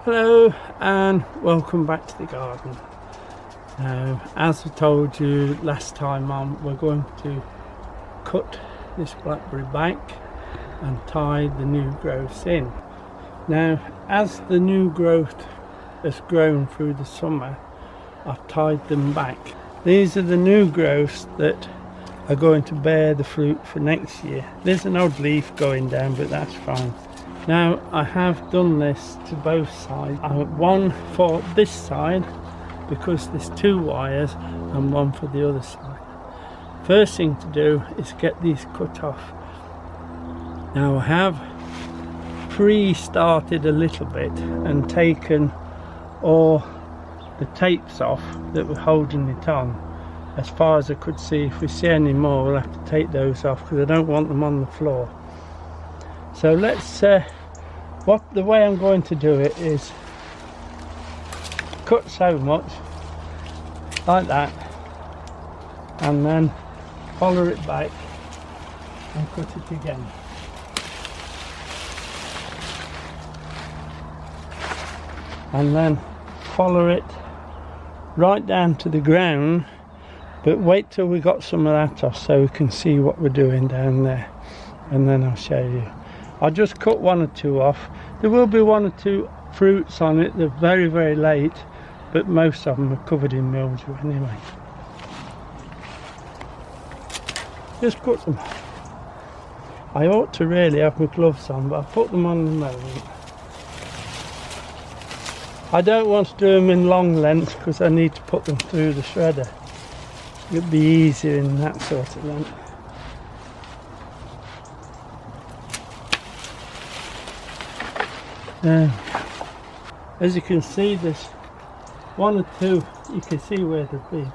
Hello and welcome back to the garden. Now, as I told you last time on, we're going to cut this blackberry back and tie the new growths in. Now, as the new growth has grown through the summer, I've tied them back. These are the new growths that are going to bear the fruit for next year. There's an odd leaf going down, but that's fine. Now, I have done this to both sides. One for this side because there's two wires, and one for the other side. First thing to do is get these cut off. Now, I have pre-started a little bit and taken all the tapes off that were holding it on as far as I could see. If we see any more, we'll have to take those off because I don't want them on the floor. So let's the way I'm going to do it is cut so much like that, and then follow it back and cut it again. And then follow it right down to the ground, but wait till we got some of that off so we can see what we're doing down there, and then I'll show you. I'll just cut one or two off. There will be one or two fruits on it. They're very, very late, but most of them are covered in mildew anyway. Just cut them. I ought to really have my gloves on, but I put them on the moment. I don't want to do them in long lengths because I need to put them through the shredder. It'd be easier in that sort of length. As you can see, there's one or two, you can see where they've been,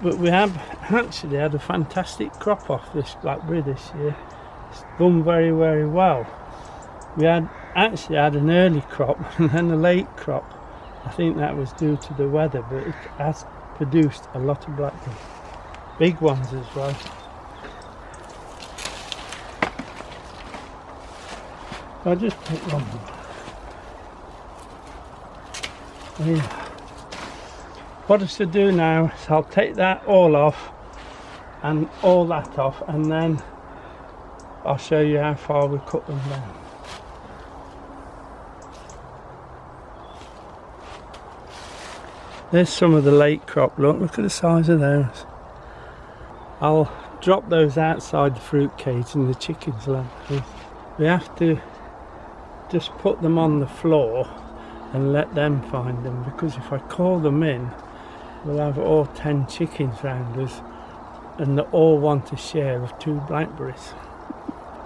but we have actually had a fantastic crop off this blackberry this year. It's done very, very well. We actually had an early crop and then a late crop. I think that was due to the weather, but it has produced a lot of blackberry, big ones as well. I'll just pick one more. Yeah. What I should do now is I'll take that all off and all that off, and then I'll show you how far we cut them down. There's some of the late crop. Look at the size of those. I'll drop those outside the fruit cage and the chickens will have. We have to just put them on the floor and let them find them, because if I call them in, we'll have all 10 chickens round us and they all want a share of 2 blackberries.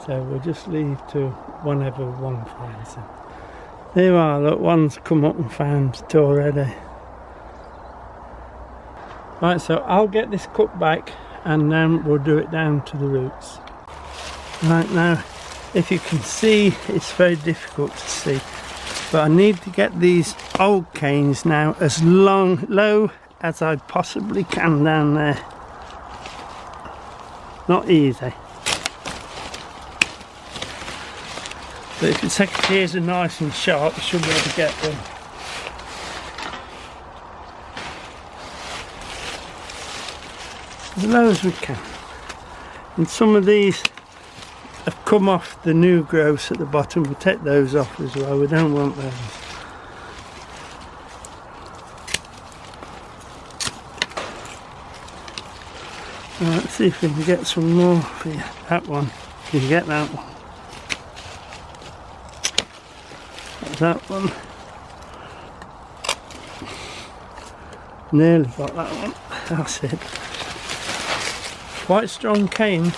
So we'll just leave to whenever one finds them. There you are, look, one's come up and found it already. Right, so I'll get this cut back and then we'll do it down to the roots. Right, now, if you can see, it's very difficult to see, but I need to get these old canes now as low as I possibly can down there. Not easy, but if your secateurs are nice and sharp, you should be able to get them. As low as we can. And some of these have come off the new growths at the bottom. We'll take those off as well, we don't want those. Right, let's see if we can get some more for you. That one, you can get that one. That's that one. Nearly got that one. That's it. Quite strong cane.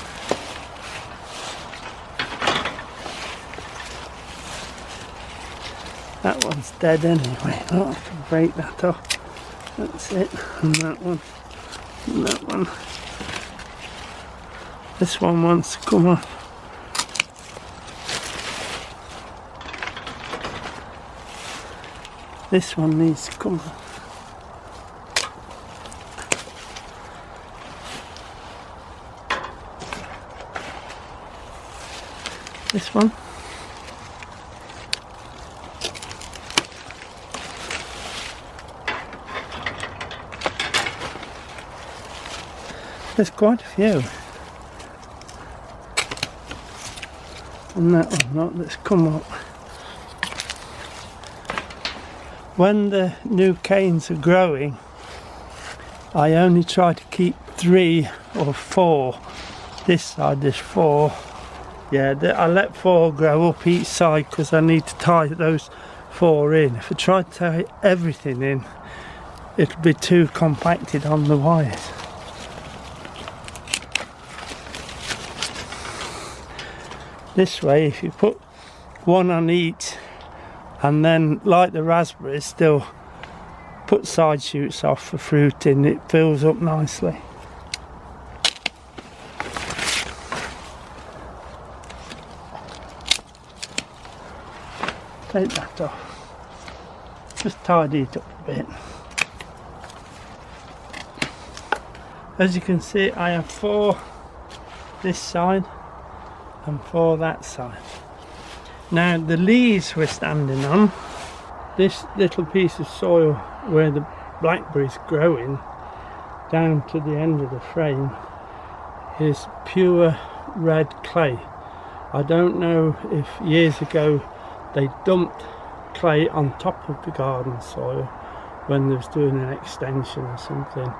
That one's dead anyway. Oh, I can break that off. That's it. And that one. And that one. This one wants to come off. This one needs to come off. This one. There's quite a few. And that one, not that's come up. When the new canes are growing, I only try to keep 3 or 4. This side there's 4. Yeah, I let 4 grow up each side because I need to tie those 4 in. If I try to tie everything in, it'll be too compacted on the wires. This way, if you put 1 on each, and then like the raspberries, still put side shoots off for fruit in, it fills up nicely. Take that off. Just tidy it up a bit. As you can see, I have 4 this side and 4 that side. Now the leaves we're standing on, this little piece of soil where the blackberry's growing down to the end of the frame is pure red clay. I don't know if years ago they dumped clay on top of the garden soil when they was doing an extension or something,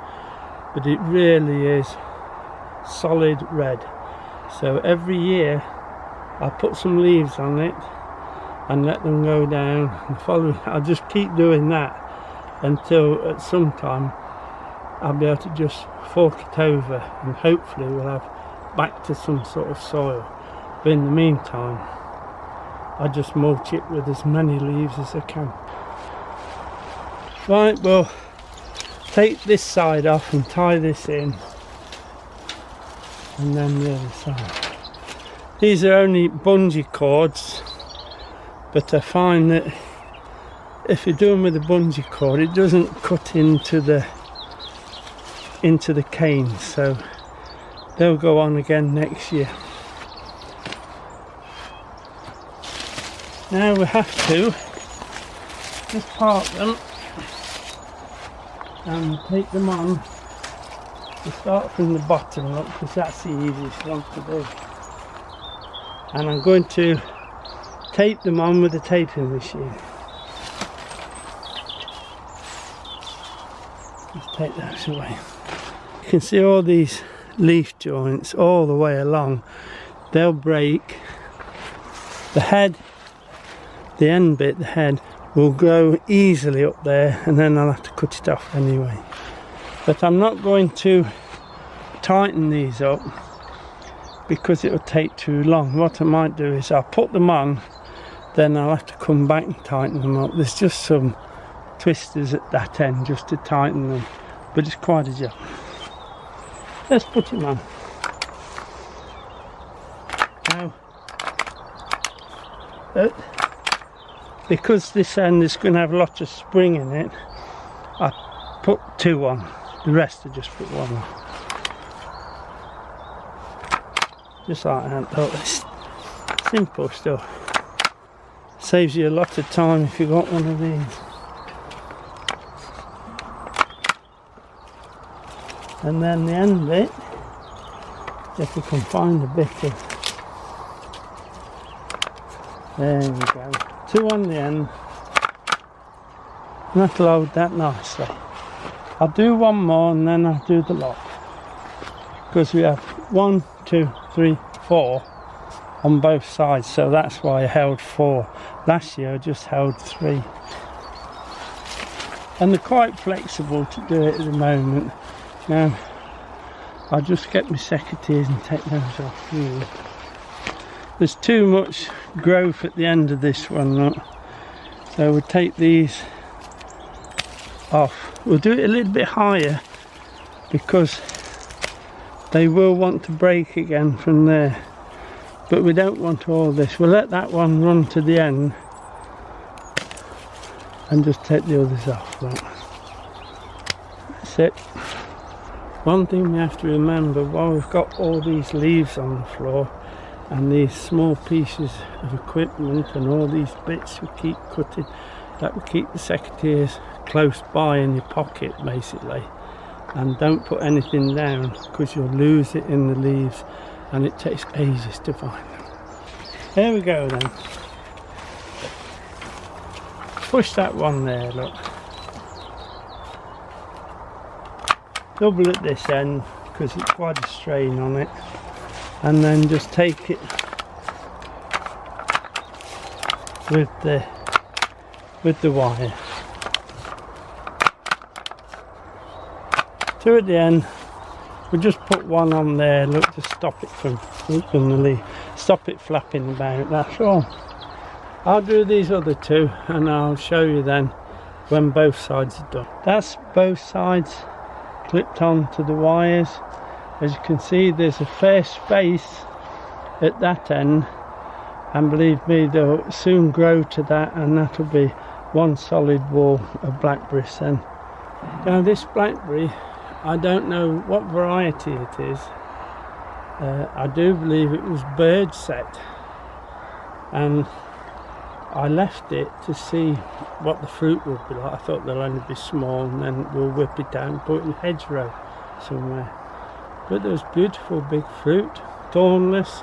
but it really is solid red. So every year I put some leaves on it and let them go down, and I'll just keep doing that until at some time I'll be able to just fork it over and hopefully we'll have back to some sort of soil. But in the meantime I just mulch it with as many leaves as I can. Right, we'll take this side off and tie this in, and then the other side. These are only bungee cords, but I find that if you're doing with a bungee cord, it doesn't cut into the canes, so they'll go on again next year. Now we have to just part them and take them on. We start from the bottom up because that's the easiest one to do. And I'm going to tape them on with the taping machine. Just take those away. You can see all these leaf joints all the way along. They'll break. The head, the end bit, the head, will grow easily up there, and then I'll have to cut it off anyway. But I'm not going to tighten these up because it will take too long. What I might do is I'll put them on, then I'll have to come back and tighten them up. There's just some twisters at that end just to tighten them, but it's quite a job. Let's put him on. Now, because this end is going to have a lot of spring in it, I put 2 on. The rest I just put 1 on. Just like that. Look, it's simple stuff. Saves you a lot of time if you've got one of these. And then the end bit, if we can find a bit of, there we go. 2 on the end. And that'll hold that nicely. I'll do 1 more and then I'll do the lot. Because we have 1, 2, 3, 4 on both sides, so that's why I held 4. Last year I just held 3. And they're quite flexible to do it at the moment. Now I'll just get my secateurs and take those off. There's too much growth at the end of this one, look. So we'll take these off. We'll do it a little bit higher because they will want to break again from there, but we don't want all this. We'll let that one run to the end and just take the others off. Look. That's it. One thing we have to remember while we've got all these leaves on the floor and these small pieces of equipment and all these bits we keep cutting, that will keep the secateurs close by in your pocket basically. and don't put anything down because you'll lose it in the leaves and it takes ages to find them. Here we go then. Push that one there, look. Double at this end because it's quite a strain on it, and then just take it with the wire. Two at the end. We'll just put one on there, look, to stop it from stop it flapping about, that's all. I'll do these other two and I'll show you then when both sides are done. That's both sides clipped onto the wires. As you can see, there's a fair space at that end, and believe me, they'll soon grow to that, and that'll be one solid wall of blackberries then. Now this blackberry, I don't know what variety it is. I do believe it was bird set, and I left it to see what the fruit would be like. I thought they'll only be small and then we'll whip it down and put it in a hedgerow somewhere. But there's beautiful big fruit, thornless,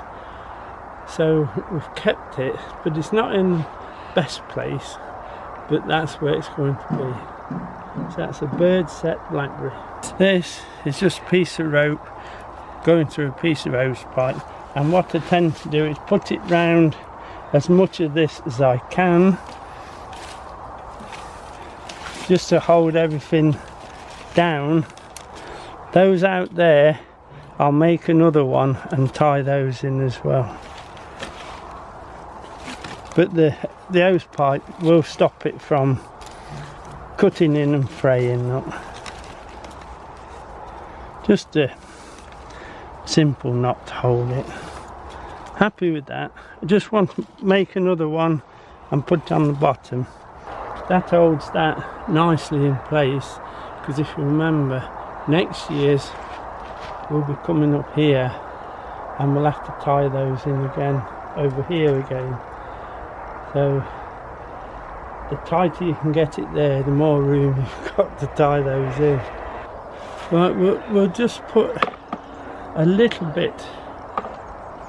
so we've kept it, but it's not in the best place, but that's where it's going to be. So that's a bird set blackberry. This is just a piece of rope going through a piece of hose pipe, and what I tend to do is put it round as much of this as I can, just to hold everything down. Those out there, I'll make another one and tie those in as well. But the hose pipe will stop it from cutting in and fraying up. Just a simple knot to hold it. Happy with that. I just want to make another one and put it on the bottom. That holds that nicely in place, because if you remember, next year's we'll be coming up here and we'll have to tie those in again over here again. So the tighter you can get it there, the more room you've got to tie those in. Right, we'll just put a little bit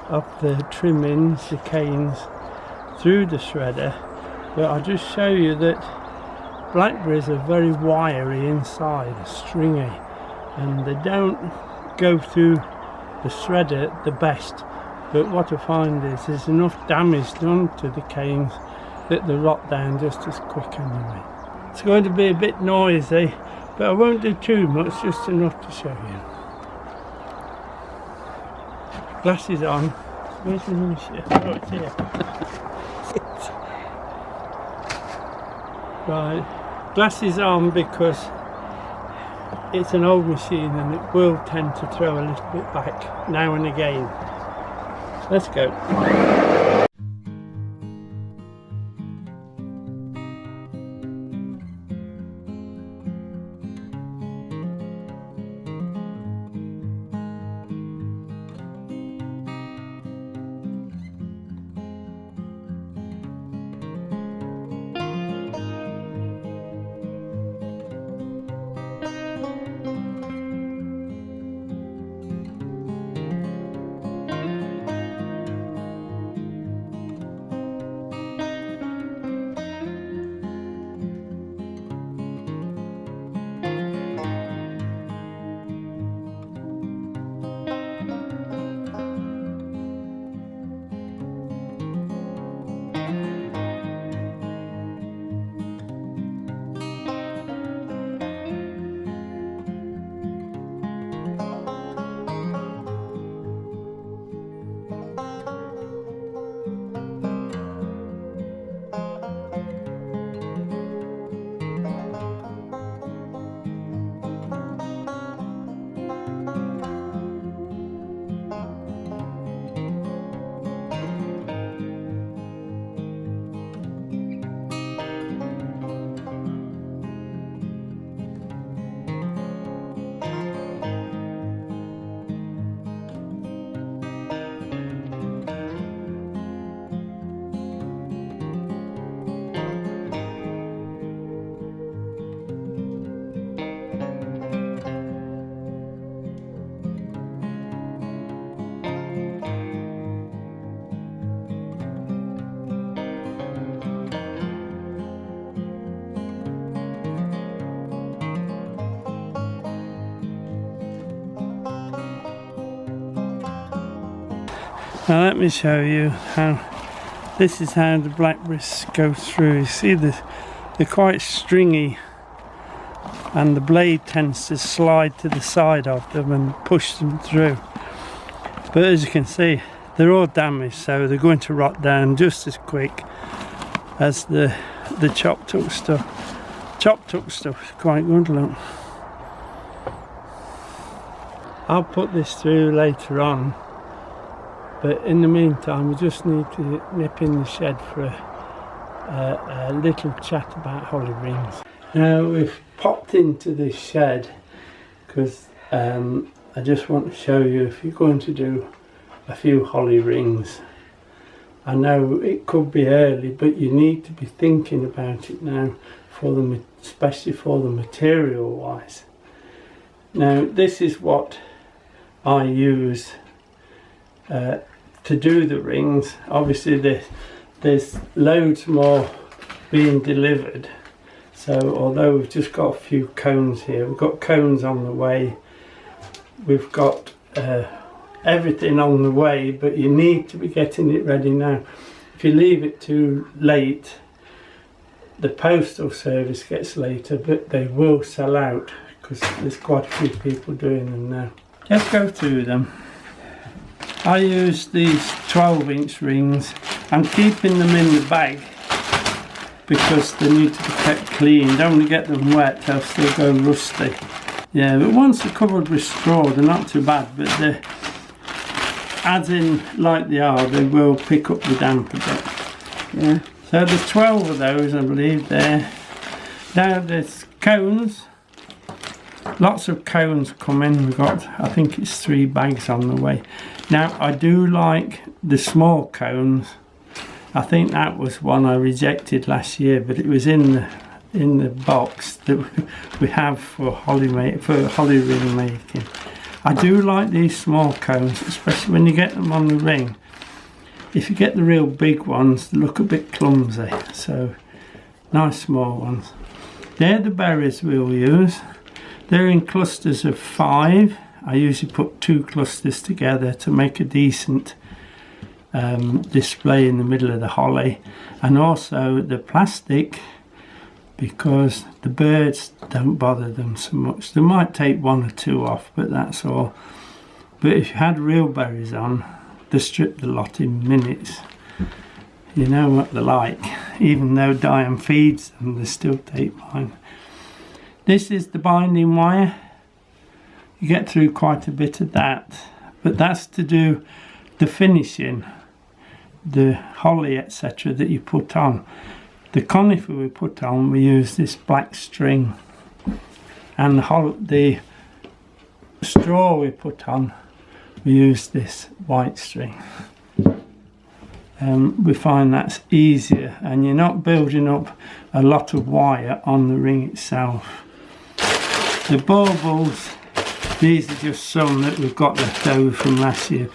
of the trimmings, the canes, through the shredder, but I'll just show you that blackberries are very wiry inside, stringy, and they don't go through the shredder the best. But what I find is there's enough damage done to the canes that they rot down just as quick anyway. It's going to be a bit noisy, but I won't do too much, just enough to show you. Glasses on. Where's the new shit? Oh, it's here. Right, glasses on because it's an old machine and it will tend to throw a little bit back now and again. Let's go. Now let me show you how, this is how the blackberries go through. You see they're quite stringy, and the blade tends to slide to the side of them and push them through. But as you can see, they're all damaged, so they're going to rot down just as quick as the chopped up stuff. Chopped up stuff is quite good, look. I'll put this through later on, but in the meantime we just need to nip in the shed for a little chat about holly rings. Now we've popped into this shed because I just want to show you, if you're going to do a few holly rings, I know it could be early, but you need to be thinking about it now, especially for the material wise. Now this is what I use to do the rings. Obviously there's loads more being delivered, so although we've just got a few cones here, we've got cones on the way, we've got everything on the way, but you need to be getting it ready now. If you leave it too late, the postal service gets later, but they will sell out because there's quite a few people doing them now. Let's go through them. I use these 12-inch rings. I'm keeping them in the bag because they need to be kept clean. Don't want to get them wet, they'll still go rusty. Yeah, but once they're covered with straw, they're not too bad, but they're, as in like they are, they will pick up the damp a bit. Yeah. So there's 12 of those, I believe, there. Now there's cones. Lots of cones come in. We've got, I think it's 3 bags on the way. Now I do like the small cones. I think that was one I rejected last year, but it was in the box that we have for holly ring making. I do like these small cones, especially when you get them on the ring. If you get the real big ones, they look a bit clumsy, so nice small ones. They're the berries we'll use. They're in clusters of 5. I usually put 2 clusters together to make a decent display in the middle of the holly. And also the plastic, because the birds don't bother them so much. They might take 1 or 2 off, but that's all. But if you had real berries on, they strip the lot in minutes. You know what they're like. Even though Diane feeds them, they still take mine. This is the binding wire. You get through quite a bit of that, but that's to do the finishing, the holly, etc. that you put on. The conifer we put on, we use this black string, and the straw we put on, we use this white string. We find that's easier, and you're not building up a lot of wire on the ring itself. The baubles, these are just some that we've got left over from last year.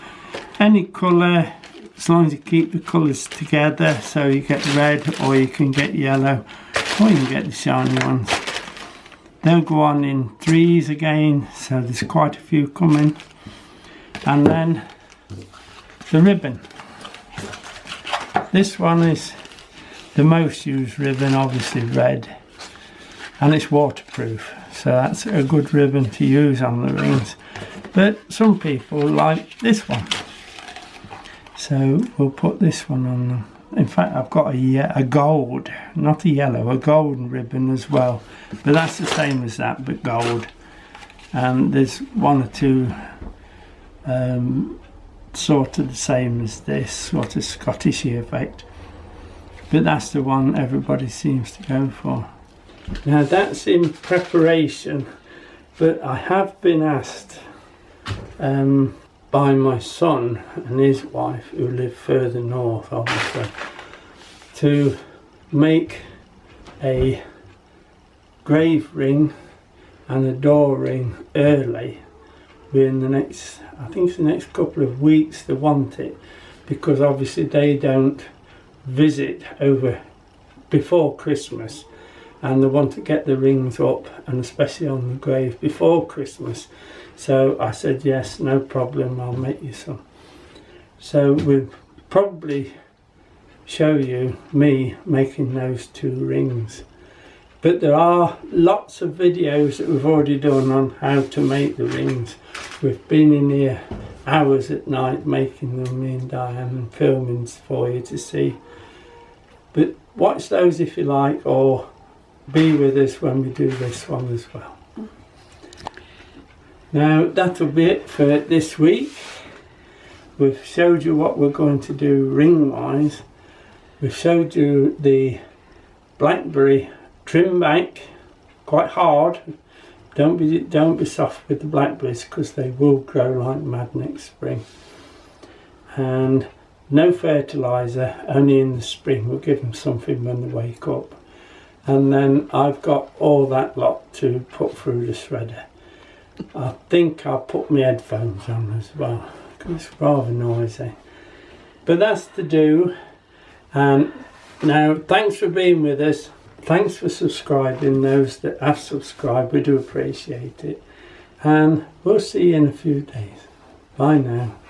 Any colour, as long as you keep the colours together, so you get red, or you can get yellow, or you can get the shiny ones. They'll go on in 3s again, so there's quite a few coming. And then the ribbon. This one is the most used ribbon, obviously red, and it's waterproof, so that's a good ribbon to use on the rings. But some people like this one, so we'll put this one on them. In fact, I've got a gold, not a yellow, a golden ribbon as well, but that's the same as that, but gold. And there's 1 or 2 sort of the same as this, sort of Scottishy effect, but that's the one everybody seems to go for. Now that's in preparation, but I have been asked by my son and his wife, who live further north obviously, to make a grave ring and a door ring early. Within the next, I think it's the next couple of weeks they want it, because obviously they don't visit over before Christmas, and they want to get the rings up, and especially on the grave, before Christmas. So I said yes, no problem, I'll make you some. So we'll probably show you me making those 2 rings. But there are lots of videos that we've already done on how to make the rings. We've been in here hours at night making them, me and Diane, and filming for you to see. But watch those if you like, or be with us when we do this one as well. Now that'll be it for this week. We've showed you what we're going to do ring wise. We've showed you the Blackberry trim back, quite hard. Don't be soft with the blackberries because they will grow like mad next spring. And no fertiliser, only in the spring. We'll give them something when they wake up. And then I've got all that lot to put through the shredder. I think I'll put my headphones on as well because it's rather noisy. But that's to do. And now thanks for being with us. Thanks for subscribing, those that have subscribed, we do appreciate it. And we'll see you in a few days. Bye now.